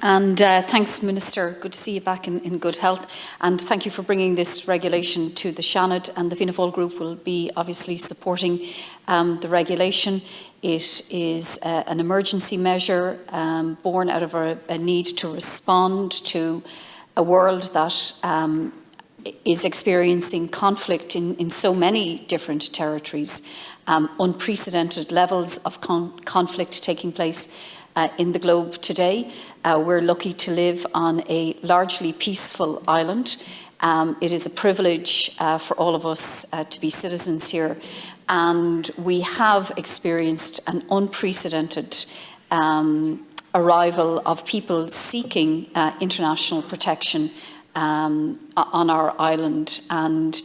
And thanks, Minister. Good to see you back in good health. And thank you for bringing this regulation to the Seanad. And the Fianna Fáil group will be obviously supporting the regulation. It is an emergency measure born out of a need to respond to a world that is experiencing conflict in so many different territories, unprecedented levels of conflict taking place in the globe today. We're lucky to live on a largely peaceful island. It is a privilege for all of us to be citizens here, and we have experienced an unprecedented arrival of people seeking international protection on our island. And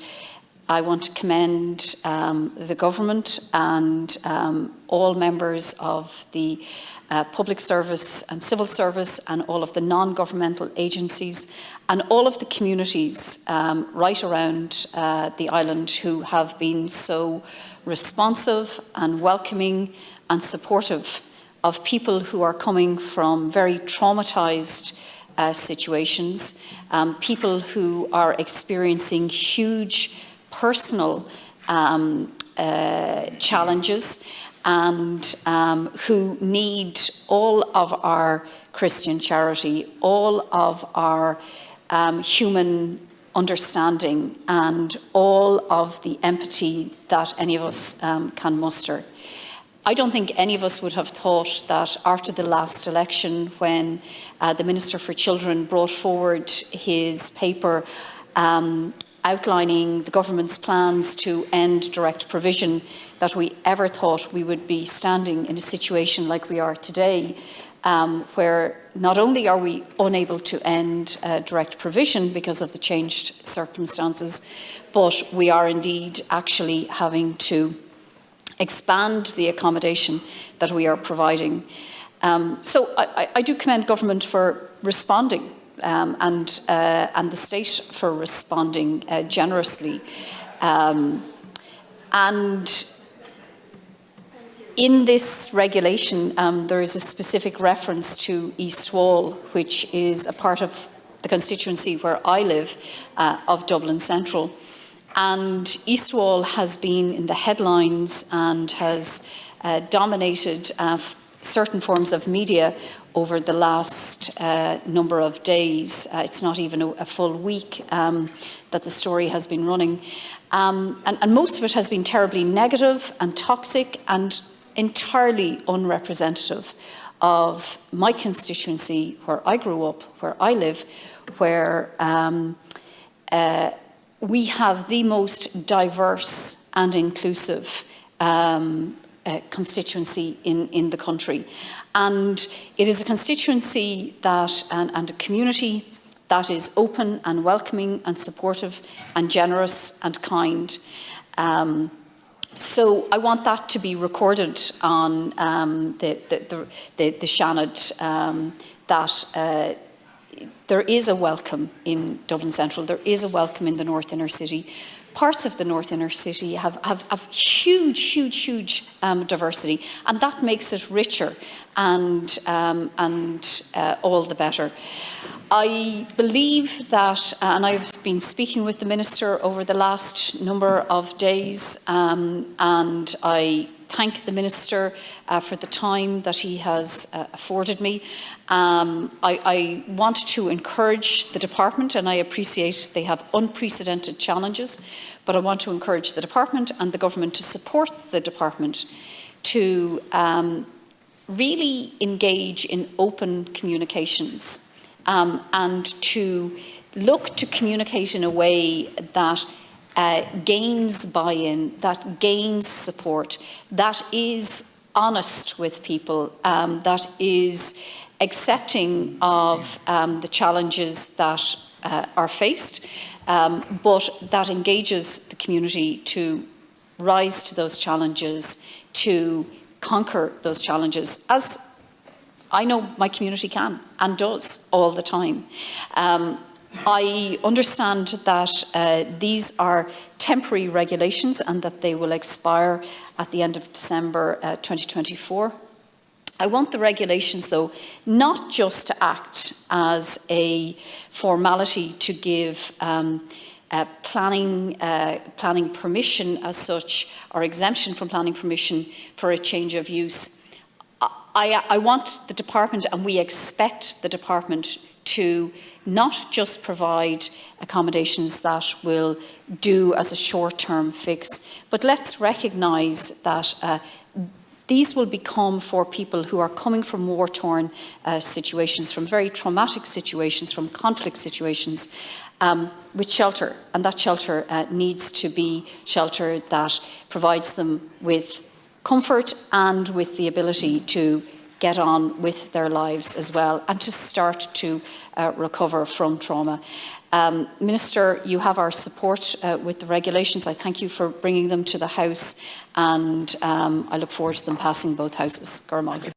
I want to commend the government and all members of the public service and civil service and all of the non-governmental agencies and all of the communities right around the island who have been so responsive and welcoming and supportive of people who are coming from very traumatised situations, people who are experiencing huge personal challenges, and who need all of our Christian charity, all of our human understanding, and all of the empathy that any of us can muster. I don't think any of us would have thought that after the last election, when the Minister for Children brought forward his paper outlining the government's plans to end direct provision, that we ever thought we would be standing in a situation like we are today, where not only are we unable to end direct provision because of the changed circumstances, but we are indeed actually having to expand the accommodation that we are providing. So I do commend government for responding and the state for responding generously. And in this regulation, there is a specific reference to East Wall, which is a part of the constituency where I live, of Dublin Central. And East Wall has been in the headlines and has dominated certain forms of media over the last number of days. It's not even a full week that the story has been running. And most of it has been terribly negative and toxic and entirely unrepresentative of my constituency, where I grew up, where I live, where we have the most diverse and inclusive constituency in the country. And it is a constituency that, and a community that is open and welcoming and supportive and generous and kind. So I want that to be recorded on the Seanad, that there is a welcome in Dublin Central, there is a welcome in the North Inner City. Parts of the North Inner City have huge diversity, and that makes it richer and all the better. I believe that, and I've been speaking with the Minister over the last number of days, and I thank the Minister for the time that he has afforded me. I want to encourage the Department, and I appreciate they have unprecedented challenges, but I want to encourage the Department and the Government to support the Department to really engage in open communications and to look to communicate in a way that gains buy-in, that gains support, that is honest with people, that is accepting of the challenges that are faced, but that engages the community to rise to those challenges, to conquer those challenges, as I know my community can and does all the time. I understand that these are temporary regulations and that they will expire at the end of December 2024. I want the regulations, though, not just to act as a formality to give planning permission as such, or exemption from planning permission for a change of use. I want the department, and we expect the department, to not just provide accommodations that will do as a short-term fix, but let's recognise that these will become for people who are coming from war-torn situations, from very traumatic situations, from conflict situations, with shelter. And that shelter needs to be shelter that provides them with comfort and with the ability to get on with their lives as well, and to start to recover from trauma. Minister, you have our support with the regulations. I thank you for bringing them to the House, and I look forward to them passing both houses. Garmagh.